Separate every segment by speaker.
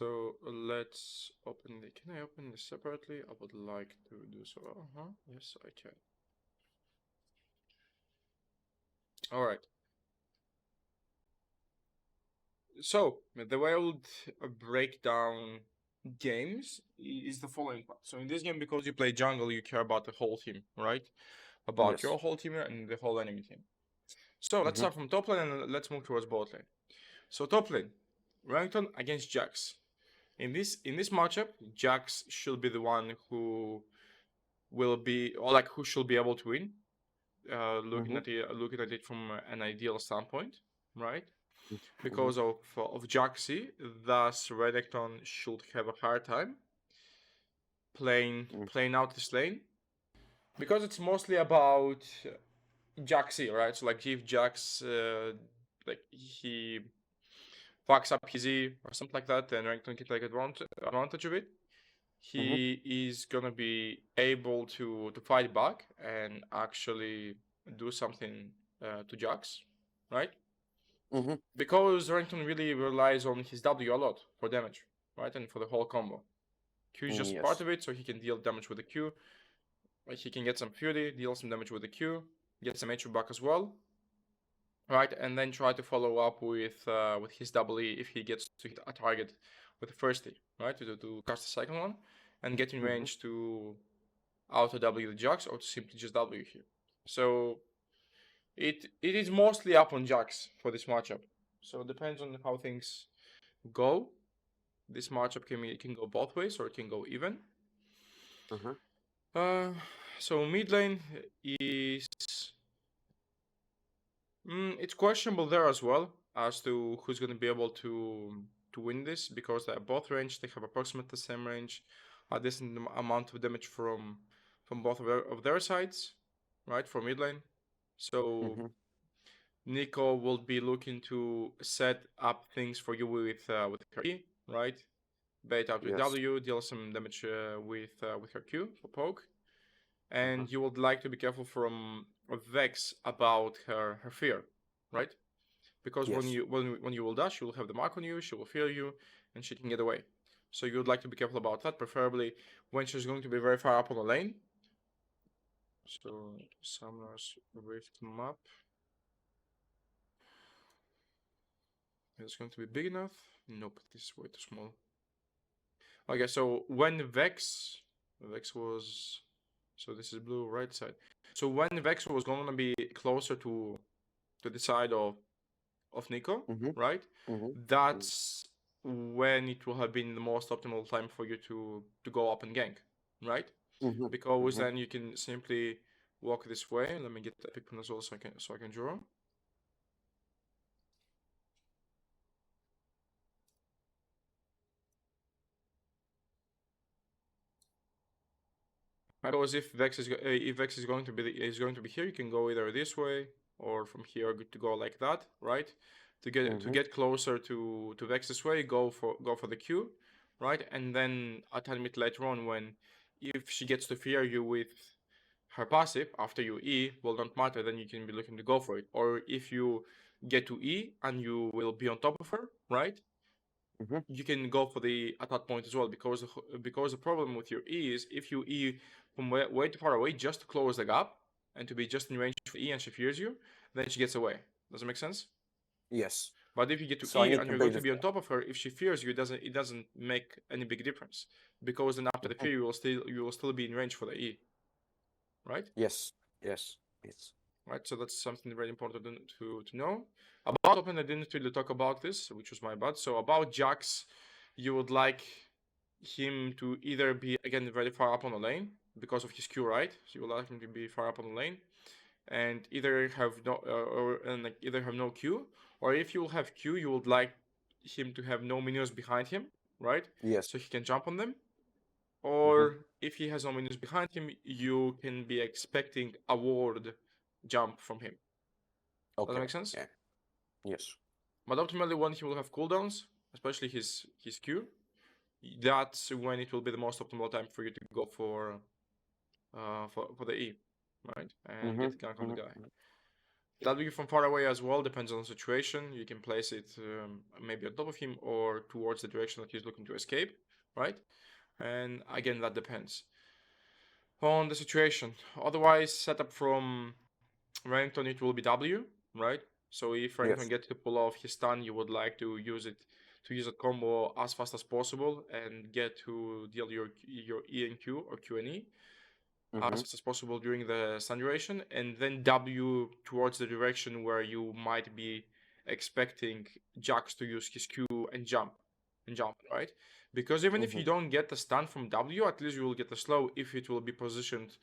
Speaker 1: So let's open the. Can I open this separately? I would like to do so. Yes, I can. All right. So the way I would break down games is the following part. So in this game, because you play jungle, you care about the whole team, right? About
Speaker 2: Yes.
Speaker 1: your whole team and the whole enemy team. So let's start from top lane and let's move towards bot lane. So top lane, Renekton against Jax. In this matchup, Jax should be the one who will be, or like who should be able to win. Looking at it from an ideal standpoint, right? Because of Jaxi, thus Renekton should have a hard time playing out this lane. Because it's mostly about Jaxi, right? So like if Jax like he fucks up his E or something like that, then Renekton can take advantage of it. He is gonna be able to fight back and actually do something to Jax, right? Because Renekton really relies on his W a lot for damage, right? And for the whole combo. Q is just part
Speaker 2: Yes.
Speaker 1: of it, so he can deal damage with the Q. Right? He can get some Fury, deal some damage with the Q, get some HP back as well. Right, and then try to follow up with his double E if he gets to hit a target with the first E, right? To cast the second one and get in range to auto W the Jax or to simply just W here. So it is mostly up on Jax for this matchup. So it depends on how things go. This matchup can go both ways or it can go even. Uh, so mid lane is it's questionable there as well as to who's going to be able to win this because they're both range. They have approximately the same range, a decent amount of damage from both of their sides, right? For mid lane. So Nico will be looking to set up things for you with her E, right? Bait out with
Speaker 2: Yes.
Speaker 1: W, deal some damage with her Q for poke, and you would like to be careful from Vex about her fear, right? Because
Speaker 2: Yes.
Speaker 1: when you will dash, you will have the mark on you, she will fear you, and she can get away. So you would like to be careful about that, preferably when she's going to be very far up on the lane. So Summoner's Rift map. Is going to be big enough? Nope, this is way too small. Okay, so when Vex was, so this is blue right side. So when Vex was gonna be closer to the side of Nico, right? That's when it will have been the most optimal time for you to go up and gank, right? Because then you can simply walk this way. Let me get the epic pin as well so I can draw. Because if Vex is going to be here, you can go either this way or from here to go like that, right? To get closer to Vex this way, go for the Q, right? And then a tiny bit later on, when if she gets to fear you with her passive after you E, will not matter. Then you can be looking to go for it. Or if you get to E and you will be on top of her, right? You can go for the attack point as well because the problem with your E is if you E from way too far away just to close the gap and to be just in range for E and she fears you, then she gets away. Does it make sense?
Speaker 2: Yes.
Speaker 1: But if you get to
Speaker 2: So I
Speaker 1: E
Speaker 2: need
Speaker 1: and
Speaker 2: to
Speaker 1: you're
Speaker 2: break
Speaker 1: going to
Speaker 2: this
Speaker 1: be on
Speaker 2: down.
Speaker 1: top of her, if she fears you, it doesn't make any big difference because then after the fear you will still be in range for the E, right?
Speaker 2: Yes. Yes. Yes.
Speaker 1: Right, so that's something very important to know. About open, I didn't really talk about this, which was my bad. So about Jax, you would like him to either be again very far up on the lane because of his Q, right? So you would like him to be far up on the lane, and either have no Q, or if you have Q, you would like him to have no minions behind him, right?
Speaker 2: Yes.
Speaker 1: So he can jump on them. Or if he has no minions behind him, you can be expecting a ward jump from him. Does that
Speaker 2: Okay.
Speaker 1: make sense?
Speaker 2: Yeah. Yes.
Speaker 1: But ultimately, when he will have cooldowns, especially his Q, that's when it will be the most optimal time for you to go for the E, right? And get the gank on the guy. W from far away as well depends on the situation. You can place it maybe on top of him or towards the direction that he's looking to escape, right? And again, that depends on the situation. Otherwise, setup from Renekton, it will be W, right? So if Renekton
Speaker 2: Yes.
Speaker 1: gets to pull off his stun, you would like to use it to use a combo as fast as possible and get to deal your E and Q or Q and E as fast as possible during the stun duration, and then W towards the direction where you might be expecting Jax to use his Q and jump, right? Because even if you don't get the stun from W, at least you will get the slow if it will be positioned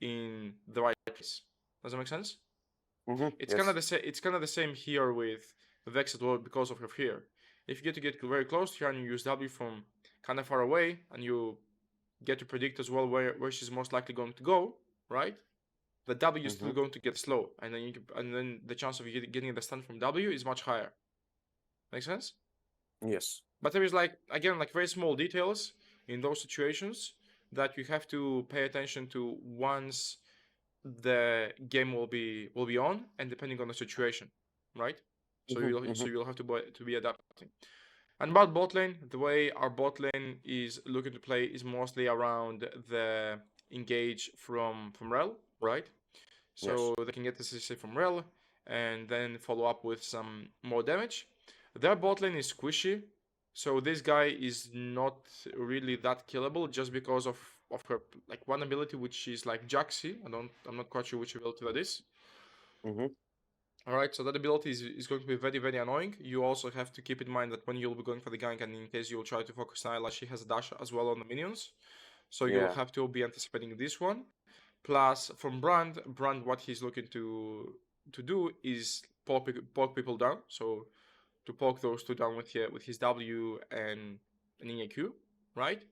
Speaker 1: in the right place. Does that make sense? It's kind of
Speaker 2: Yes.
Speaker 1: the same. It's kind of the same here with Vex as well because of your fear. If you get to get very close to her and you use W from kind of far away, and you get to predict as well where she's most likely going to go, right? The W is still going to get slow, and then then the chance of you getting the stun from W is much higher. Make sense?
Speaker 2: Yes.
Speaker 1: But there is like again like very small details in those situations that you have to pay attention to once the game will be on, and depending on the situation, right? So you'll have to be adapting. And about bot lane, the way our bot lane is looking to play is mostly around the engage from rel, right? So
Speaker 2: Yes.
Speaker 1: they can get the CC from rel and then follow up with some more damage. Their bot lane is squishy, so this guy is not really that killable just because of her like one ability which is like Jaxi. I'm not quite sure which ability that is. Alright, so that ability is going to be very, very annoying. You also have to keep in mind that when you'll be going for the gank and in case you'll try to focus Nyla, she has a dash as well on the minions. So you'll
Speaker 2: Yeah.
Speaker 1: have to be anticipating this one. Plus, from Brand, what he's looking to do is poke people down. So to poke those two down with his W and an EQ, right?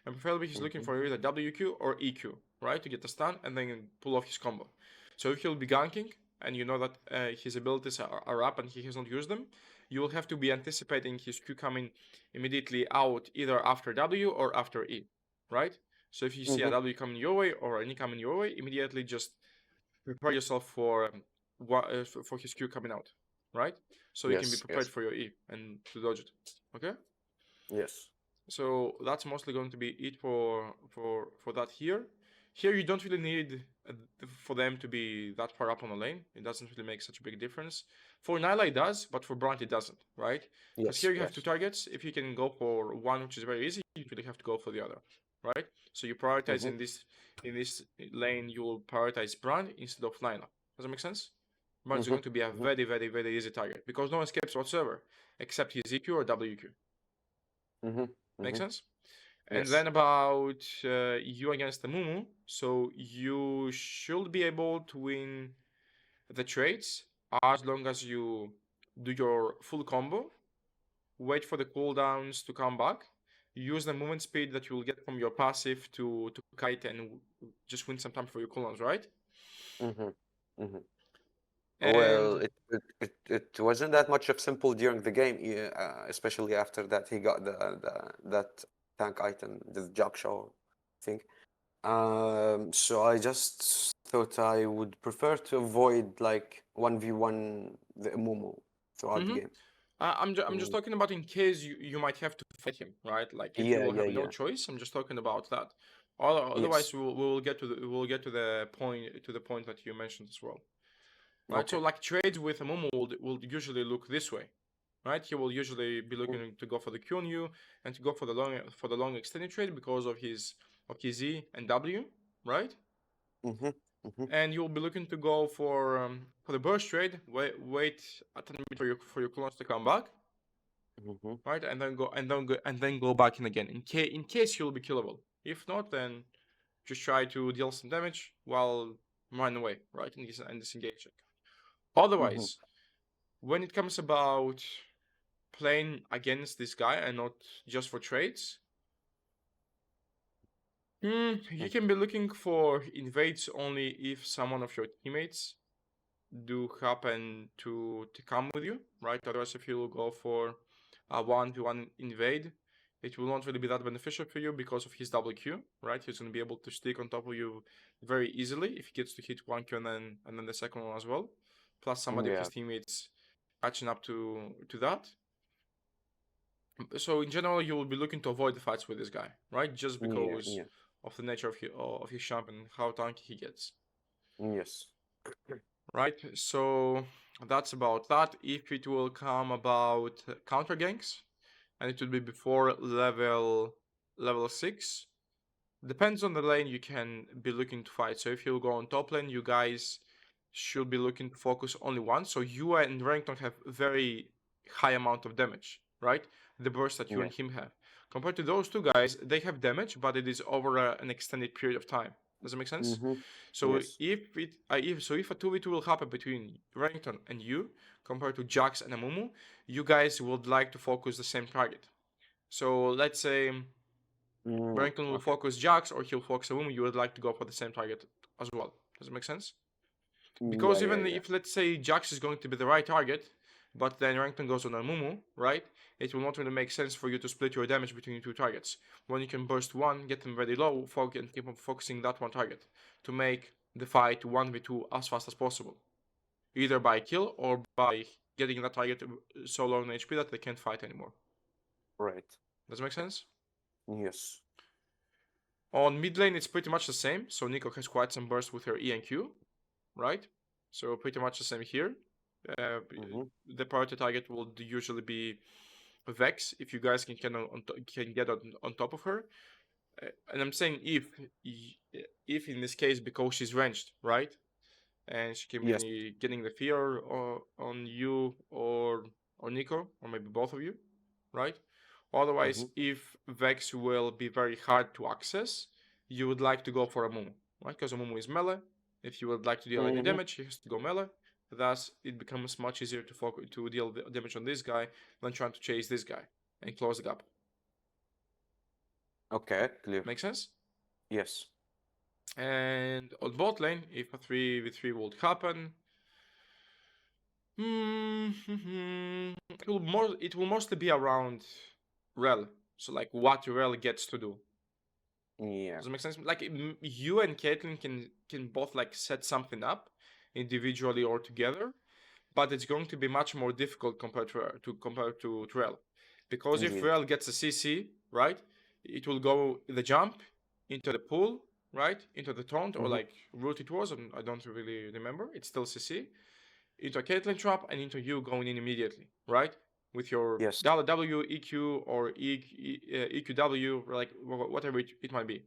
Speaker 1: And preferably he's looking for either WQ or EQ, right? To get the stun and then pull off his combo. So if he'll be ganking and you know that his abilities are up and he has not used them, you will have to be anticipating his Q coming immediately out either after W or after E, right? So if you see a W coming your way or an E coming your way, immediately just prepare yourself for his Q coming out, right? So you can be
Speaker 2: Yes.
Speaker 1: prepared
Speaker 2: Yes.
Speaker 1: for your E and to dodge it. Okay.
Speaker 2: Yes.
Speaker 1: So that's mostly going to be it for that here. Here you don't really need for them to be that far up on the lane. It doesn't really make such a big difference. For Nyla it does, but for Brant it doesn't, right? Because
Speaker 2: Yes.
Speaker 1: here you have two
Speaker 2: Yes.
Speaker 1: targets. If you can go for one, which is very easy, you really have to go for the other, right? So you prioritize in this lane. You will prioritize Brant instead of Nyla. Does that make sense? Brant is going to be a very, very, very easy target because no escapes whatsoever except his EQ or WQ. Make sense? And
Speaker 2: Yes.
Speaker 1: then about you against the Mumu, so you should be able to win the trades as long as you do your full combo, wait for the cooldowns to come back, use the movement speed that you will get from your passive to kite and just win some time for your cooldowns, right?
Speaker 2: Well,
Speaker 1: And
Speaker 2: it wasn't that much of simple during the game, especially after that he got that tank item, the Jackshaw thing. So I just thought I would prefer to avoid like 1v1 the Mumu throughout the
Speaker 1: mhm.
Speaker 2: game.
Speaker 1: I'm just talking about in case you might have to fight him, right? Like if you
Speaker 2: Yeah,
Speaker 1: will
Speaker 2: yeah,
Speaker 1: have no
Speaker 2: yeah.
Speaker 1: choice, I'm just talking about that. Otherwise,
Speaker 2: Yes.
Speaker 1: we will get to the point that you mentioned as well, right? So
Speaker 2: Okay.
Speaker 1: like trades with a Momo will usually look this way, right? He will usually be looking to go for the Q on you and to go for the long extended trade because of his E and W, right?
Speaker 2: Mm-hmm. Mm-hmm.
Speaker 1: And you'll be looking to go for the burst trade. Wait a 10 minutes for your clones to come back,
Speaker 2: Mm-hmm.
Speaker 1: right? And then go back in again in case you'll be killable. If not, then just try to deal some damage while run away, right? And disengage.
Speaker 2: Mm-hmm.
Speaker 1: Otherwise, when it comes about playing against this guy and not just for trades, you can be looking for invades only if someone of your teammates do happen to come with you, right? Otherwise, if you go for a 1v1 invade, it will not really be that beneficial for you because of his double Q, right? He's going to be able to stick on top of you very easily if he gets to hit one Q and then the second one as well. plus somebody of his teammates catching up to that. So in general, you will be looking to avoid the fights with this guy, right? Just because of the nature of his champ and how tanky he gets.
Speaker 2: Yes.
Speaker 1: Right. So that's about that. If it will come about counter ganks, and it will be before level 6. Depends on the lane you can be looking to fight. So if you go on top lane, you guys should be looking to focus only one. So you and Renekton have very high amount of damage, right? The burst that you and him have. Compared to those two guys, they have damage, but it is over an extended period of time. Does it make sense? So if a 2v2 will happen between Renekton and you, compared to Jax and Amumu, you guys would like to focus the same target. So let's say Renekton will focus Jax or he'll focus Amumu, you would like to go for the same target as well. Does it make sense? Because even if, let's say, Jax is going to be the right target, but then Renekton goes on Amumu, right? It will not really make sense for you to split your damage between two targets. When you can burst one, get them very low, and keep on focusing that one target to make the fight 1v2 as fast as possible. Either by kill or by getting that target so low in HP that they can't fight anymore.
Speaker 2: Right.
Speaker 1: Does it make sense?
Speaker 2: Yes.
Speaker 1: On mid lane, it's pretty much the same. So Neeko has quite some burst with her E and Q, right? So pretty much the same here. The priority target will usually be Vex if you guys can get on top of her. And I'm saying if in this case because she's ranged, right? And she can be getting the fear on you or Neeko, or maybe both of you, right? Otherwise, if Vex will be very hard to access, you would like to go for Amumu, right? Because Amumu is melee. If you would like to deal any damage, he has to go melee. Thus, it becomes much easier to deal damage on this guy than trying to chase this guy and close the gap.
Speaker 2: Okay, clear.
Speaker 1: Make sense?
Speaker 2: Yes.
Speaker 1: And on bot lane, if a 3v3 would happen, it will mostly be around rel. So like what rel gets to do.
Speaker 2: Yeah.
Speaker 1: Does it make sense? Like you and Caitlyn can both like set something up individually or together, but it's going to be much more difficult compared to rel. Because if rel gets a CC, right, it will go the jump into the pool, right, into the taunt or like route it was, and I don't really remember. It's still CC. Into a Caitlyn trap and into you going in immediately, right? With your W, EQ, or EQW, like whatever it might be.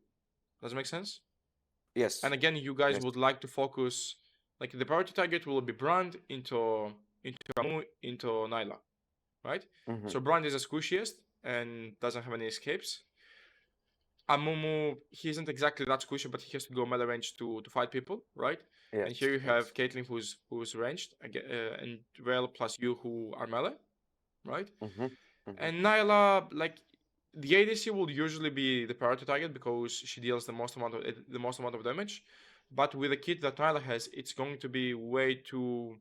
Speaker 1: Does it make sense?
Speaker 2: Yes.
Speaker 1: And again, you guys would like to focus, like the priority target will be Brand into Nyla, right? So Brand is the squishiest and doesn't have any escapes. Amumu, he isn't exactly that squishy, but he has to go melee range to fight people, right? And here you have Caitlyn who's ranged, and Rel plus you who are melee, right? And Nyla, like the ADC will usually be the priority target because she deals the most amount of damage. But with the kit that Nyla has, it's going to be way too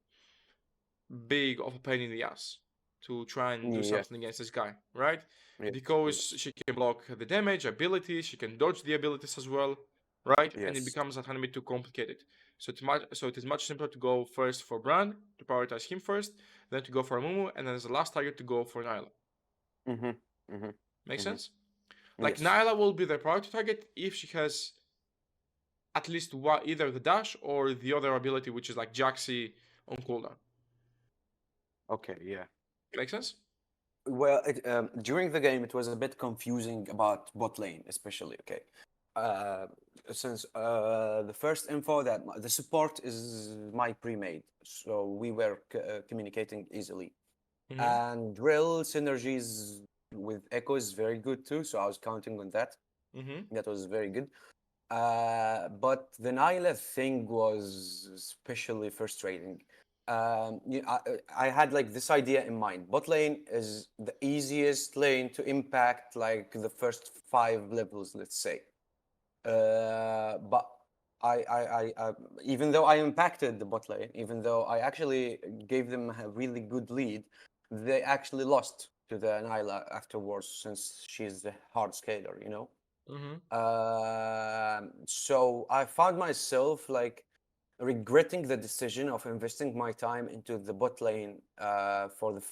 Speaker 1: big of a pain in the ass to try and do something against this guy, right? Because she can block the damage, abilities, she can dodge the abilities as well, right? And it becomes an enemy too complicated. So it is much simpler to go first for Brand, to prioritize him first, then to go for Amumu, and then as the last target to go for Nyla. Make sense? Like Nyla will be the priority target if she has at least either the dash or the other ability, which is like Jaxi on cooldown.
Speaker 2: Okay, yeah.
Speaker 1: Make sense?
Speaker 2: Well, during the game, it was a bit confusing about bot lane, especially. Okay, since the first info that the support is my pre-made, so we were communicating easily, and real synergies with Echo is very good too. So I was counting on that. That was very good. But the Nyla thing was especially frustrating. I had like this idea in mind. Bot lane is the easiest lane to impact like the first 5 levels, let's say. But I even though I impacted the bot lane, even though I actually gave them a really good lead, they actually lost to the Nyla afterwards since she's the hard scaler, you know. So I found myself like regretting the decision of investing my time into the bot lane for the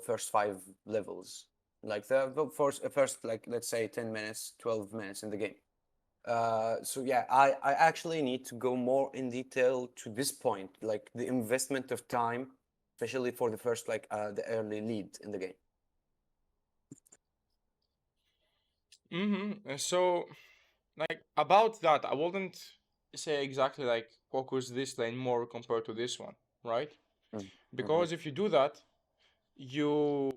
Speaker 2: first 5 levels, like the first like let's say 10 minutes, 12 minutes in the game. So yeah, I actually need to go more in detail to this point, like the investment of time, especially for the first like the early lead in the game.
Speaker 1: So, like about that, I wouldn't say exactly like focus this lane more compared to this one, right?
Speaker 2: Mm-hmm.
Speaker 1: Because if you do that, you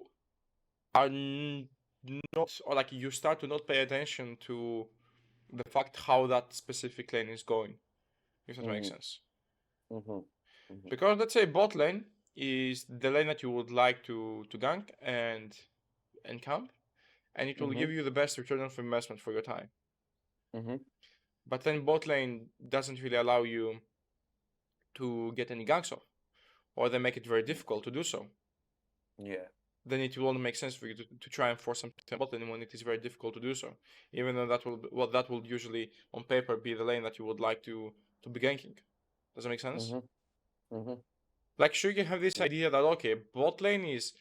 Speaker 1: are not, or like you start to not pay attention to the fact how that specific lane is going, if that makes
Speaker 2: Mm-hmm.
Speaker 1: sense.
Speaker 2: Mm-hmm. Mm-hmm.
Speaker 1: Because let's say bot lane is the lane that you would like to gank and camp, and it will
Speaker 2: Mm-hmm.
Speaker 1: give you the best return of investment for your time.
Speaker 2: Mm-hmm.
Speaker 1: But then bot lane doesn't really allow you to get any ganks off, or they make it very difficult to do so.
Speaker 2: Yeah.
Speaker 1: Then it will only make sense for you to try and force something bot lane when it is very difficult to do so. Even though that will usually on paper be the lane that you would like to be ganking. Does that make sense?
Speaker 2: Mm-hmm. Mm-hmm.
Speaker 1: Like sure you can have this idea that okay, bot lane is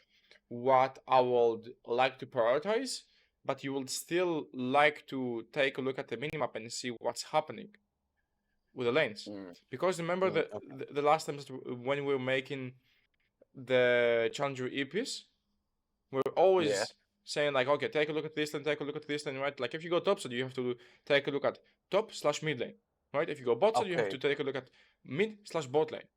Speaker 1: what I would like to prioritize, but you would still like to take a look at the minimap and see what's happening with the lanes. Because remember
Speaker 2: Okay.
Speaker 1: the last time when we were making the challenger EPs, we're
Speaker 2: Yeah.
Speaker 1: always saying like, okay, take a look at this lane, take a look at this lane, right? Like if you go top side, you have to take a look at top/mid lane, right? If you go bot side, you have
Speaker 2: Okay.
Speaker 1: to take a look at mid/bot lane.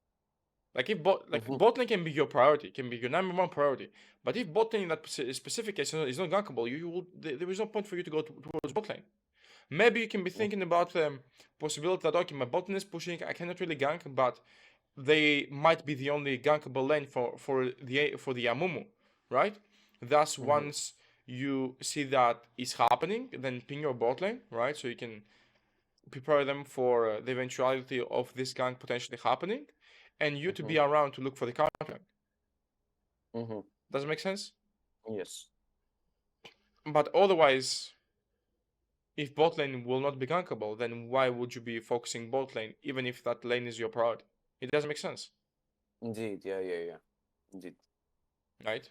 Speaker 1: Like if
Speaker 2: Mm-hmm.
Speaker 1: bot lane can be your priority, can be your number one priority. But if bot lane in that specific case is not gankable, there is no point for you to go towards bot lane. Maybe you can be thinking about the possibility that okay, my bot lane is pushing, I cannot really gank, but they might be the only gankable lane for the Amumu, right? Thus,
Speaker 2: Mm-hmm.
Speaker 1: once you see that is happening, then ping your bot lane, right? So you can prepare them for the eventuality of this gank potentially happening, and you to
Speaker 2: Mm-hmm.
Speaker 1: be around to look for the counter.
Speaker 2: Mm-hmm.
Speaker 1: Does it make sense?
Speaker 2: Yes.
Speaker 1: But otherwise, if bot lane will not be gankable, then why would you be focusing bot lane, even if that lane is your priority? It doesn't make sense,
Speaker 2: Indeed. Yeah. Yeah. Yeah. Indeed.
Speaker 1: right?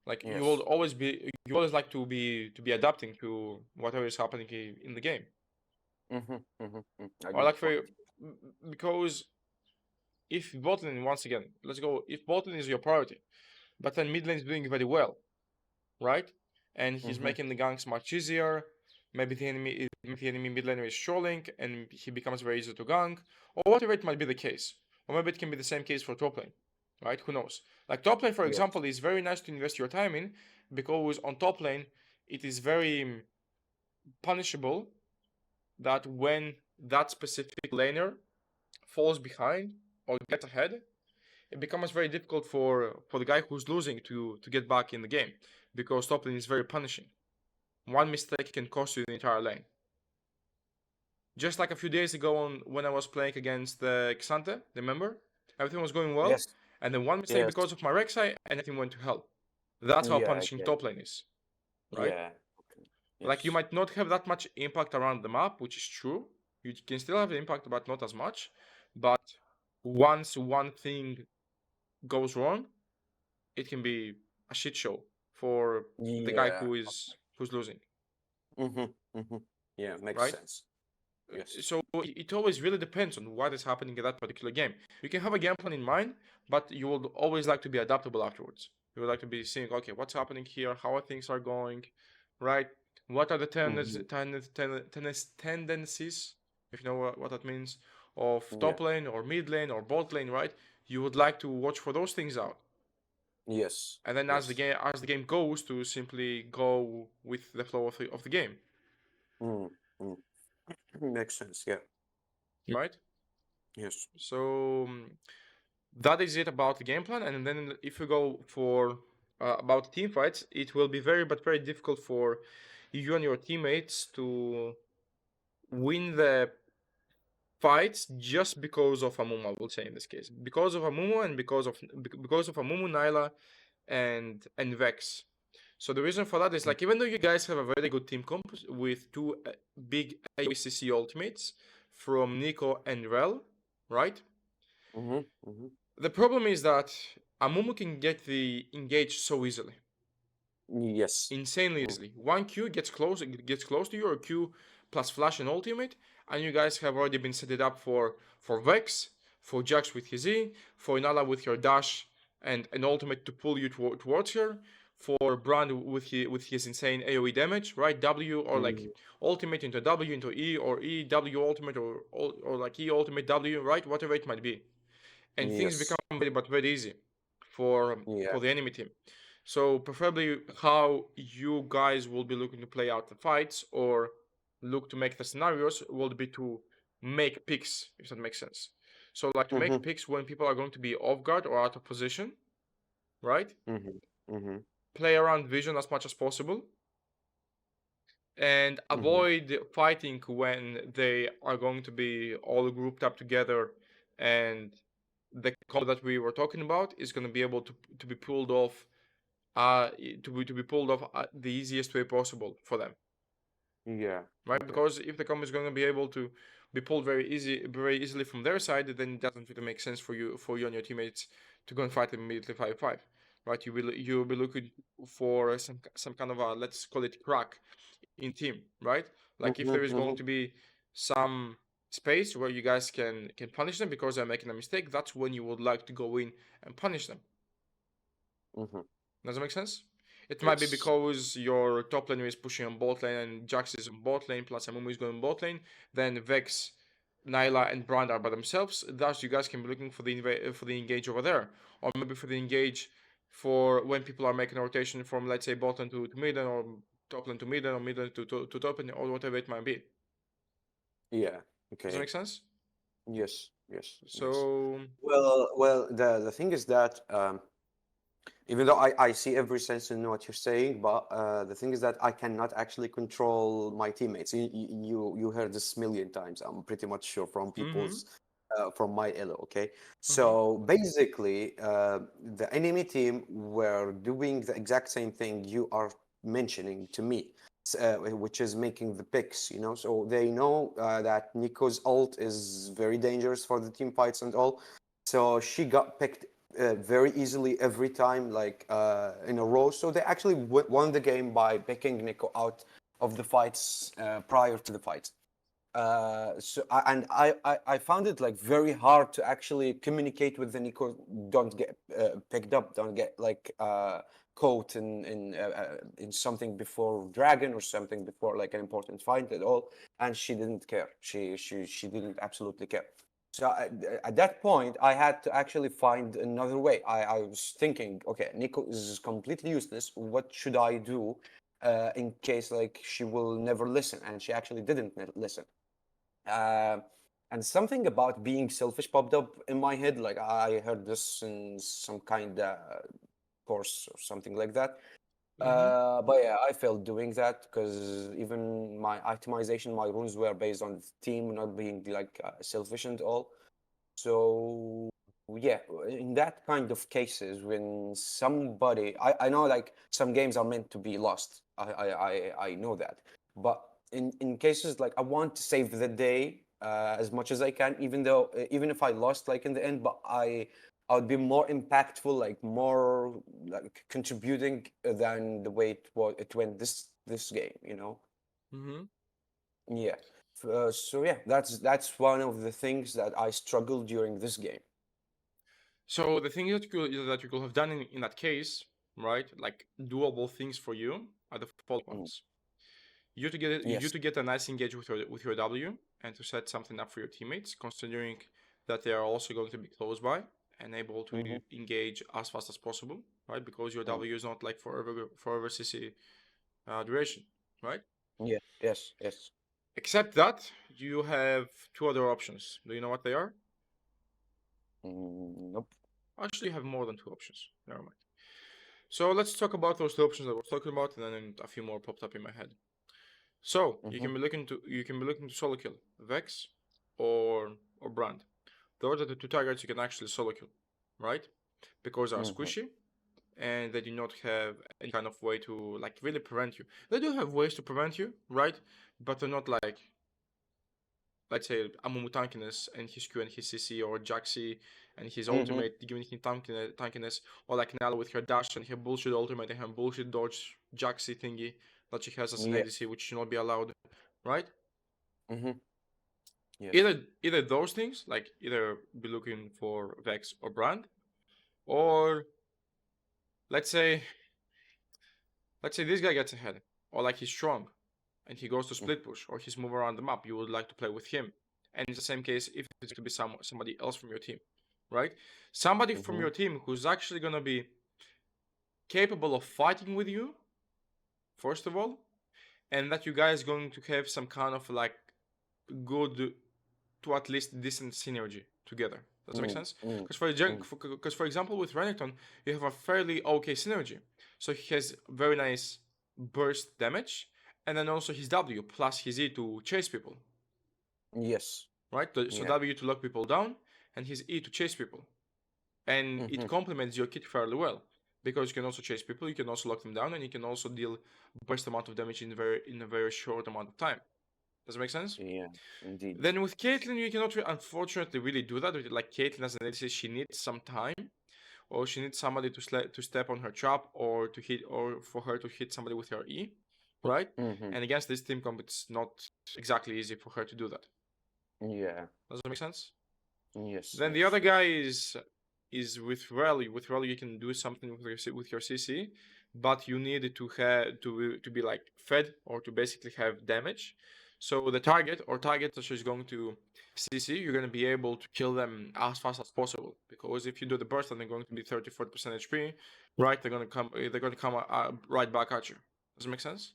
Speaker 1: Like
Speaker 2: Yes.
Speaker 1: you always like to be adapting to whatever is happening in the game,
Speaker 2: Mm-hmm. Mm-hmm. A
Speaker 1: or
Speaker 2: good
Speaker 1: like
Speaker 2: point.
Speaker 1: because if bot lane once again, let's go. If bot lane is your priority, but then mid lane is doing very well, right? And he's
Speaker 2: Mm-hmm.
Speaker 1: making the ganks much easier. Maybe the enemy mid laner is trolling and he becomes very easy to gank, or whatever it might be the case. Or maybe it can be the same case for top lane, right? Who knows? Like top lane, for
Speaker 2: Yes.
Speaker 1: example, is very nice to invest your time in because on top lane it is very punishable that when that specific laner falls behind or gets ahead, it becomes very difficult for the guy who's losing to get back in the game because top lane is very punishing. One mistake can cost you the entire lane. Just like a few days ago when I was playing against the Xante, remember? Everything was going well,
Speaker 2: Yes.
Speaker 1: and then one mistake
Speaker 2: Yes.
Speaker 1: because of my Rek'Sai, and everything went to hell. That's how
Speaker 2: Yeah.
Speaker 1: punishing
Speaker 2: Yeah.
Speaker 1: top lane is, right?
Speaker 2: Yeah. Okay.
Speaker 1: Like you
Speaker 2: Yes.
Speaker 1: might not have that much impact around the map, which is true. You can still have the impact, but not as much. But once one thing goes wrong, it can be a shit show for the guy
Speaker 2: Yeah.
Speaker 1: who's losing,
Speaker 2: Mm-hmm. Mm-hmm. Yeah. Makes
Speaker 1: right?
Speaker 2: sense. Yes.
Speaker 1: So it always really depends on what is happening in that particular game. You can have a game plan in mind, but you will always like to be adaptable afterwards. You would like to be seeing, okay, what's happening here, how things are going, right? What are the
Speaker 2: Mm-hmm.
Speaker 1: tendencies, if you know what that means, of
Speaker 2: Yeah.
Speaker 1: top lane or mid lane or bot lane, right? You would like to watch for those things out,
Speaker 2: Yes.
Speaker 1: and then
Speaker 2: Yes.
Speaker 1: as the game goes, to simply go with the flow of the game,
Speaker 2: Mm. Mm. Makes sense. Yeah.
Speaker 1: right?
Speaker 2: Yes.
Speaker 1: So that is it about the game plan. And then if you go for about team fights, it will be very difficult for you and your teammates to win the fights just because of Amumu. I will say in this case, because of Amumu and because of Amumu, Nyla, and Vex. So the reason for that is like even though you guys have a very good team comp with two big AOCC ultimates from Nico and Rel, right? The problem is that Amumu can get the engage so easily.
Speaker 2: Yes.
Speaker 1: Insanely easily. One Q gets close to you, or Q plus flash and ultimate, and you guys have already been set it up for Vex, for Jax with his E, for Inala with your dash and an ultimate to pull you towards her, for Brand with his insane AoE damage, right? W or like ultimate into W into E, or E W ultimate, or like E ultimate W, right? Whatever it might be, and things
Speaker 2: Yes.
Speaker 1: become very easy for
Speaker 2: Yeah.
Speaker 1: the enemy team. So preferably how you guys will be looking to play out the fights or look to make the scenarios will be to make picks, if that makes sense. So like to make picks when people are going to be off guard or out of position, right? Play around vision as much as possible and avoid fighting when they are going to be all grouped up together, and the combo that we were talking about is going to be able to be pulled off to be pulled off the easiest way possible for them,
Speaker 2: Yeah.
Speaker 1: right?
Speaker 2: Okay.
Speaker 1: Because if the combo is going to be able to be pulled very easily from their side, then it doesn't really make sense for you and your teammates to go and fight them immediately 5-5, right? You'll be looking for some kind of a, let's call it, crack in team, right? Like if there is going to be some space where you guys can punish them because they're making a mistake, that's when you would like to go in and punish them. Does that make sense? It might be
Speaker 2: Yes.
Speaker 1: because your top laner is pushing on bot lane and Jax is on bot lane plus Amumu is going bot lane. Then Vex, Nyla, and Brand are by themselves. Thus, you guys can be looking for the engage over there, or maybe for the engage for when people are making a rotation from, let's say, bot lane to mid lane, or top lane to mid lane, or mid lane to top lane, or whatever it might be.
Speaker 2: Yeah.
Speaker 1: Does that
Speaker 2: Okay.
Speaker 1: make sense?
Speaker 2: Yes. Yes. Yes.
Speaker 1: So.
Speaker 2: Well, the thing is that even though I see every sense in what you're saying, but the thing is that I cannot actually control my teammates. You heard this million times. I'm pretty much sure from people's from my elo. Okay, so basically, the enemy team were doing the exact same thing you are mentioning to me, which is making the picks. You know, so they know that Nico's ult is very dangerous for the team fights and all. So she got picked very easily every time, like in a row. So they actually won the game by picking Nico out of the fights prior to the fights. I found it like very hard to actually communicate with the Nico. Don't get picked up. Don't get like caught in something before Dragon or something before like an important fight at all. And she didn't care. She didn't absolutely care. So at that point, I had to actually find another way. I was thinking, okay, Nico is completely useless. What should I do in case like she will never listen? And she actually didn't listen. Uh, and something about being selfish popped up in my head. Like I heard this in some kind of course or something like that. But yeah, I failed doing that because even my itemization, my runes were based on the team, not being like selfish and all. So yeah, in that kind of cases, when somebody, I know like some games are meant to be lost. I know that, but in cases like I want to save the day as much as I can, even though even if I lost like in the end, but I would be more impactful, like more like contributing than the way it went this game, you know. Yeah. So yeah, that's one of the things that I struggled during this game.
Speaker 1: So the thing that you could have done in that case, right? Like doable things for you are the following ones. You
Speaker 2: Yes.
Speaker 1: to get a nice engage with your W and to set something up for your teammates, considering that they are also going to be close by and able to engage as fast as possible, right? Because your W is not like forever CC duration, right?
Speaker 2: Yeah. Yes. Yes.
Speaker 1: Except that you have two other options. Do you know what they are?
Speaker 2: Nope.
Speaker 1: Actually, you have more than two options. Never mind. So let's talk about those two options that we're talking about, and then a few more popped up in my head. So you can be looking to solo kill Vex or Brand. Those are the two targets you can actually solo kill, right? Because they are squishy and they do not have any kind of way to like really prevent you. They do have ways to prevent you, right? But they're not like, let's say, Amumu tankiness and his Q and his CC, or Jaxi and his ultimate giving him tankiness, or like Nala with her dash and her bullshit ultimate and her bullshit dodge Jaxi thingy that she has as an ADC, which should not be allowed, right?
Speaker 2: Yes.
Speaker 1: Either those things, like either be looking for Vex or Brand, or let's say this guy gets ahead, or like he's strong, and he goes to split push, or he's moving around the map. You would like to play with him, and it's the same case if it's to be somebody else from your team, right? Somebody from your team who's actually gonna be capable of fighting with you, first of all, and that you guys going to have some kind of like good to at least decent synergy together. Does that make sense? Because for example, with Renekton, you have a fairly okay synergy. So he has very nice burst damage, and then also his W plus his E to chase people.
Speaker 2: Yes.
Speaker 1: Right? So W to lock people down, and his E to chase people. And it complements your kit fairly well. Because you can also chase people, you can also lock them down, and you can also deal burst amount of damage in a very short amount of time. Does it make sense?
Speaker 2: Yeah, indeed.
Speaker 1: Then with Caitlyn, you cannot unfortunately really do that. Like Caitlyn as an ADC, she needs some time, or she needs somebody to step on her trap, or to hit, or for her to hit somebody with her E, right? And against this team comp, it's not exactly easy for her to do that.
Speaker 2: Yeah.
Speaker 1: Does that make sense?
Speaker 2: Yes.
Speaker 1: Then the other guy is with Rally. With Rally, you can do something with your CC, but you need to be like fed, or to basically have damage. So the target that is going to CC, you're going to be able to kill them as fast as possible. Because if you do the burst and they're going to be 30-40% HP, right? They're going to come right back at you. Does it make sense?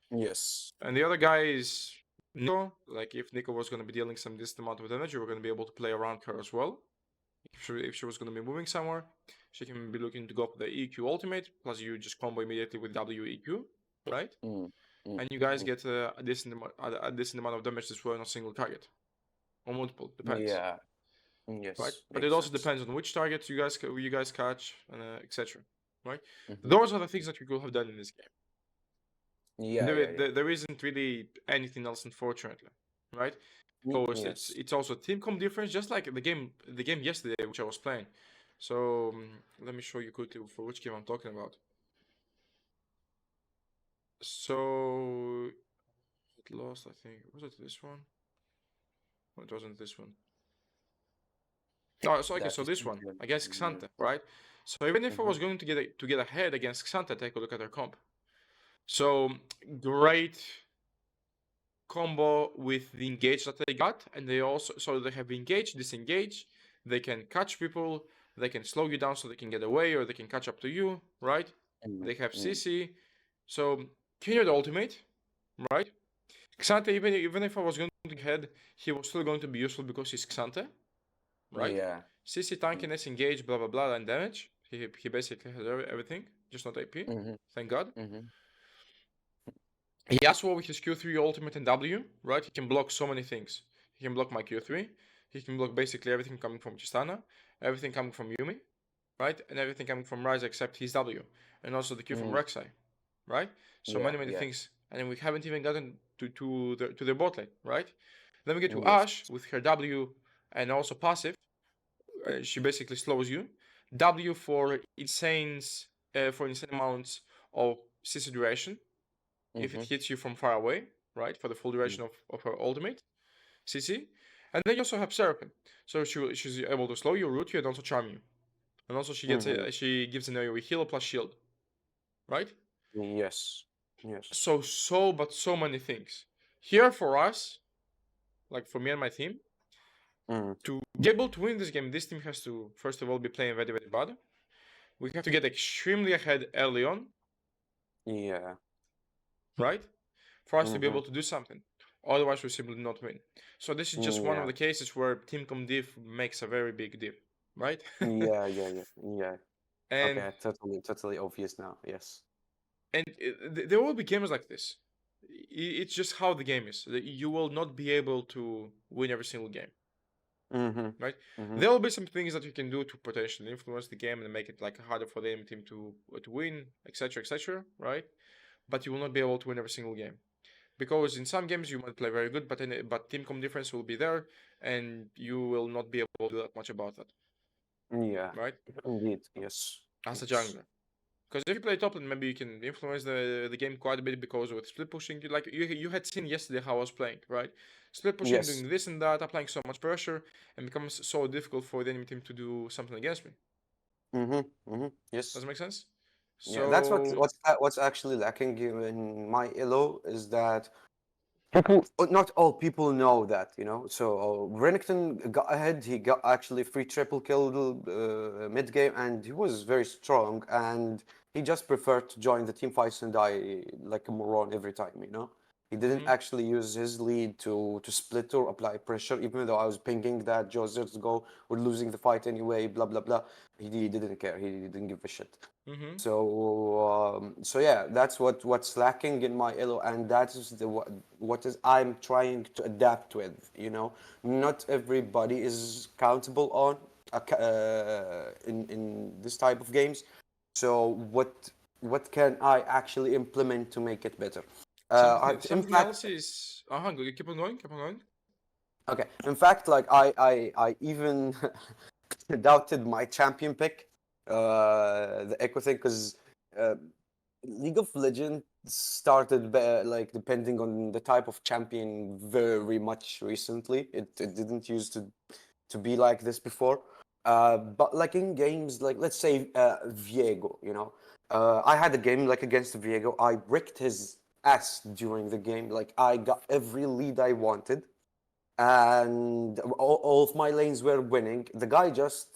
Speaker 2: Yes.
Speaker 1: And the other guy is Nico. Like if Nico was going to be dealing some decent amount of damage, you were going to be able to play around her as well. If she was going to be moving somewhere, she can be looking to go for the EQ ultimate, plus you just combo immediately with WEQ, right? And you guys get a decent amount of damage as well on a single target, or multiple, depends.
Speaker 2: Yeah. Yes.
Speaker 1: Right, but it also depends on which targets you guys catch, and etc. Right, those are the things that you could have done in this game. There isn't really anything else, unfortunately, right? Because it's also team comp difference, just like the game yesterday which I was playing. So let me show you quickly for which game I'm talking about. So it lost, I think. Was it this one? No, it wasn't this one. Oh, so okay, so this one against Xanta, right? So even if I was going to get ahead against Xanta, take a look at their comp. So great combo with the engage that they got, and they have engage, disengage. They can catch people. They can slow you down so they can get away, or they can catch up to you, right? They have CC. So can you the ultimate, right? Xanta, even if I was going to head, he was still going to be useful because he's Xanta, right?
Speaker 2: Yeah.
Speaker 1: CC, tankiness, engage, blah blah blah, and damage. He basically has everything, just not AP. Thank God. He also with his Q3 ultimate and W, right? He can block so many things. He can block my Q3. He can block basically everything coming from Tristana, everything coming from Yumi, right? And everything coming from Ryze except his W. And also the Q from Rek'Sai, right? So many things. And we haven't even gotten to the bot lane, right? Then we get to Ashe with her W and also passive. She basically slows you. W for insane amounts of CC duration. If it hits you from far away, right, for the full duration of her ultimate, CC. And then you also have Seraphim. So she's able to slow you, root you, and also charm you. And also she gives an AoE heal plus shield, right?
Speaker 2: Yes.
Speaker 1: So many things. Here for us, like for me and my team, to be able to win this game, this team has to, first of all, be playing very, very bad. We have to get extremely ahead early on.
Speaker 2: Yeah.
Speaker 1: Right? For us to be able to do something. Otherwise, we simply not win. So this is just one of the cases where team comp diff makes a very big diff, right?
Speaker 2: Yeah.
Speaker 1: And
Speaker 2: okay, totally obvious now. Yes.
Speaker 1: And there will be games like this. It's just how the game is. You will not be able to win every single game. Right? There will be some things that you can do to potentially influence the game and make it like harder for the enemy team to win, etc., right? But you will not be able to win every single game. Because in some games you might play very good, but team comp difference will be there, and you will not be able to do that much about that.
Speaker 2: Yeah.
Speaker 1: right?
Speaker 2: Indeed. Yes.
Speaker 1: As a
Speaker 2: Yes.
Speaker 1: jungler. Because if you play top lane, maybe you can influence the game quite a bit because with split pushing, you had seen yesterday how I was playing, right? Split pushing,
Speaker 2: Yes.
Speaker 1: doing this and that, applying so much pressure, and becomes so difficult for the enemy team to do something against me. Does
Speaker 2: Yes.
Speaker 1: it make sense?
Speaker 2: Yeah. That's
Speaker 1: So,
Speaker 2: what's actually lacking in my elo is that people, not all people know that, you know. So Renekton got ahead. He got actually free triple kill mid game, and he was very strong. And he just preferred to join the team fights and die like a moron every time, you know. He didn't
Speaker 1: mm-hmm,
Speaker 2: actually use his lead to split or apply pressure, even though I was pinging that Joser's go, we're losing the fight anyway, blah blah blah. He didn't care. He didn't give a shit.
Speaker 1: mm-hmm.
Speaker 2: So yeah, that's what's lacking in my elo, and that is what is I'm trying to adapt with. You know, not everybody is countable on in this type of games. So what can I actually implement to make it better? In
Speaker 1: Something else
Speaker 2: fact,
Speaker 1: is. Keep on going, keep on going.
Speaker 2: okay. In fact, like I even doubted my champion pick, the Echo thing, because uh, League of Legends started like depending on the type of champion very much recently. It didn't used to be like this before. But like in games like let's say Viego, you know, I had a game like against Viego. I bricked his ass during the game. Like I got every lead I wanted, and all of my lanes were winning. The guy just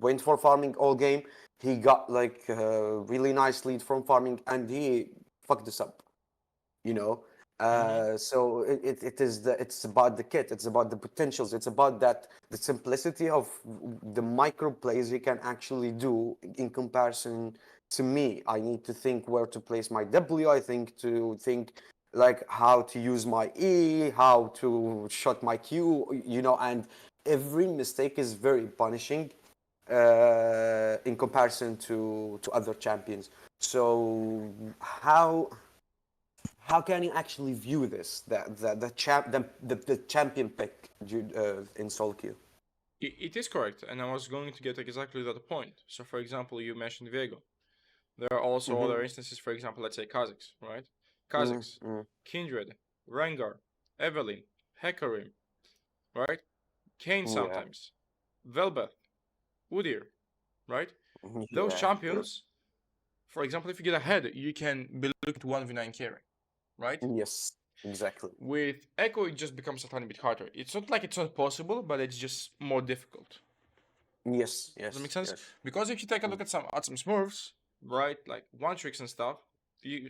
Speaker 2: went for farming all game. He got like a really nice lead from farming, and he fucked this up. You know,
Speaker 1: Mm-hmm.
Speaker 2: so it's about the kit. It's about the potentials. It's about that the simplicity of the micro plays he can actually do in comparison to me. I need to think where to place my W. I think like how to use my E, how to shot my Q, you know, and every mistake is very punishing in comparison to other champions. So how can you actually view this that the champion pick in solo queue?
Speaker 1: It is correct, and I was going to get exactly that point. So, for example, you mentioned Viego. There are also
Speaker 2: Mm-hmm.
Speaker 1: other instances, for example, let's say Kha'Zix, right? Kha'Zix,
Speaker 2: Mm-hmm.
Speaker 1: Kindred, Rengar, Evelyn, Hecarim, right? Kane
Speaker 2: Yeah.
Speaker 1: sometimes, Velbeth, Udyr, right? Those
Speaker 2: Yeah.
Speaker 1: champions, for example, if you get ahead, you can be looking to 1v9 carry, right?
Speaker 2: Yes. Exactly.
Speaker 1: With Echo, it just becomes a tiny bit harder. It's not like it's not possible, but it's just more difficult.
Speaker 2: Yes.
Speaker 1: Does that make
Speaker 2: Yes.
Speaker 1: sense?
Speaker 2: Yes.
Speaker 1: Because if you take a look at some Smurfs, right, like one tricks and stuff,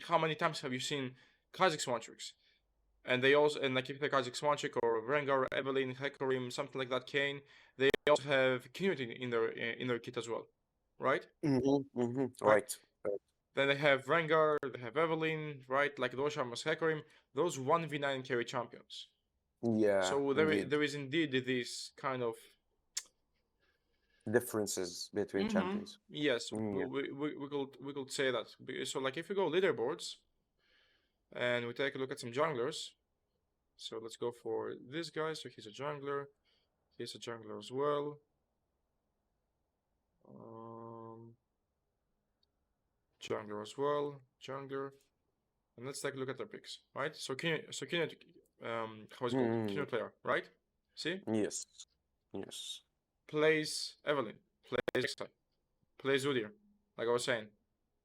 Speaker 1: how many times have you seen Kha'Zix one tricks? And they also, and like if you take Kha'Zix one trick or Rengar, Evelyn, Hecarim, something like that, Kane, they also have community in their kit as well, right?
Speaker 2: Mm-hmm. Mm-hmm.
Speaker 1: Right.
Speaker 2: Right. Right.
Speaker 1: Then they have Rengar, they have Evelyn, right? Like those champions, Hecarim, those 1v9 carry champions.
Speaker 2: Yeah.
Speaker 1: So
Speaker 2: Indeed.
Speaker 1: there is indeed this kind of
Speaker 2: Differences between champions.
Speaker 1: yes,
Speaker 2: Yeah.
Speaker 1: we could say that. So like if we go leaderboards and we take a look at some junglers, so let's go for this guy. So he's a jungler. He's a jungler as well. Um, Jungler as well. Jungler. And let's take a look at their picks, right? So Kenya, how is it called? Kenya
Speaker 2: Mm.
Speaker 1: player, right? See,
Speaker 2: Yes. Yes.
Speaker 1: plays Evelyn, plays Rek'Sai, plays Udyr, like I was saying,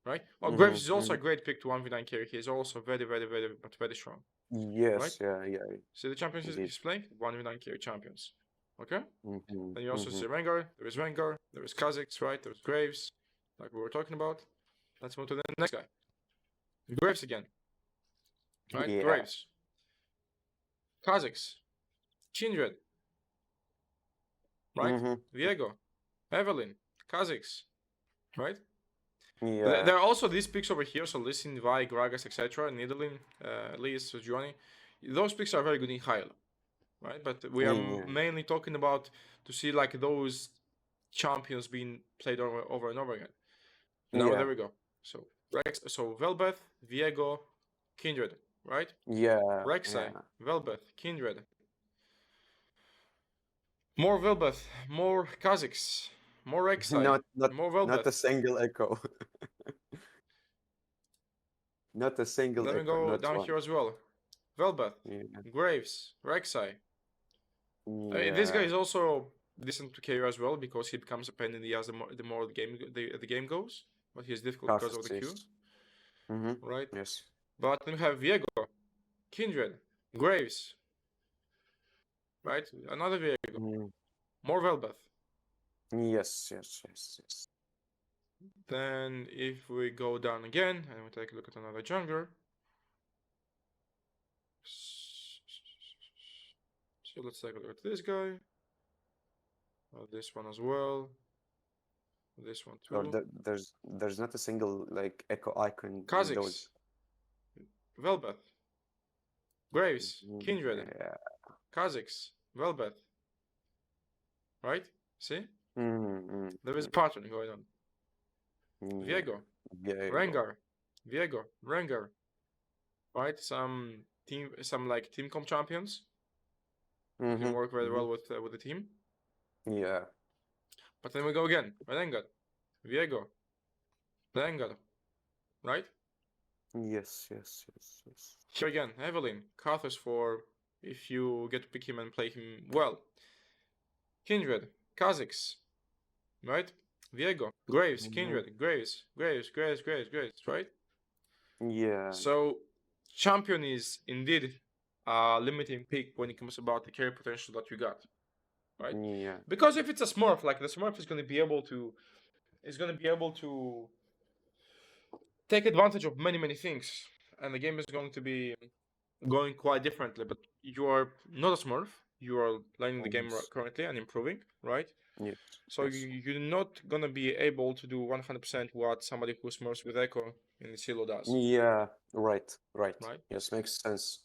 Speaker 1: right? Oh,
Speaker 2: Mm-hmm.
Speaker 1: Graves is also
Speaker 2: Mm-hmm.
Speaker 1: a great pick to 1v9 carry. He is also very strong, right?
Speaker 2: Yes. Yeah. Yeah.
Speaker 1: See the champions
Speaker 2: Indeed.
Speaker 1: he's playing? 1v9 carry champions. Okay?
Speaker 2: Mm-hmm.
Speaker 1: Then you also
Speaker 2: Mm-hmm.
Speaker 1: see Rengar, there is Kha'Zix, right? There's Graves, like we were talking about. Let's move to the next guy. Graves again, right?
Speaker 2: Yeah.
Speaker 1: Graves, Kha'Zix, Kindred, right?
Speaker 2: Mm-hmm.
Speaker 1: Viego, Evelyn, Kha'Zix, right?
Speaker 2: Yeah.
Speaker 1: There are also these picks over here, so Listen, Vi, Gragas, etc., Nidalin, Liz, Giovanni. Those picks are very good in high elo, right? But we are
Speaker 2: Yeah.
Speaker 1: mainly talking about to see like those champions being played over and over again. Now
Speaker 2: Yeah.
Speaker 1: there we go. So Velbeth, Viego, Kindred, right?
Speaker 2: Yeah.
Speaker 1: Rek'Sai,
Speaker 2: Yeah.
Speaker 1: Velbeth, Kindred, More Velbeth, more Kazakhs, more Rek'Sai, more
Speaker 2: not a
Speaker 1: Velbeth.
Speaker 2: single echo. Not a single
Speaker 1: Then we
Speaker 2: echo,
Speaker 1: go
Speaker 2: not
Speaker 1: down
Speaker 2: one.
Speaker 1: here as well. Velbeth,
Speaker 2: Yeah.
Speaker 1: Graves, Rek'Sai. I mean, this guy is also decent to carry as well because he becomes a pain in the ass the more the game goes. But he's difficult because of the Q, right?
Speaker 2: Yes.
Speaker 1: But then we have Viego, Kindred, Graves, right? Another Viego, more Velbeth.
Speaker 2: Yes.
Speaker 1: Then if we go down again and we take a look at another jungler. So let's take a look at this guy. This one as well. This one too.
Speaker 2: Or there's not a single like echo icon.
Speaker 1: Kazakhs, Velbeth, Graves, Kindred,
Speaker 2: Yeah.
Speaker 1: Kazakhs, Velbeth. Right? See? There is a
Speaker 2: Mm.
Speaker 1: pattern going on. Viego, Rengar, Viego, Rengar. Right? Some like Teamcomps champions. Can work very well with the team.
Speaker 2: Yeah.
Speaker 1: But then we go again. Rengar, Viego, Rengar. Right?
Speaker 2: Yes.
Speaker 1: Here again, Evelyn, Karthus for if you get to pick him and play him well. Kindred, Kazakhs, right? Viego, Graves, Kindred, Graves, right?
Speaker 2: Yeah.
Speaker 1: So champion is indeed a limiting pick when it comes about the carry potential that you got, right?
Speaker 2: Yeah.
Speaker 1: Because if it's a Smurf, like the Smurf is going to be able to take advantage of many things, and the game is going to be going quite differently. But you are not a Smurf. You are learning the game currently and improving, right?
Speaker 2: Yes.
Speaker 1: So you're not gonna be able to do 100% what somebody who Smurfs with Echo in the silo does.
Speaker 2: Yeah. Right. Yes, makes sense.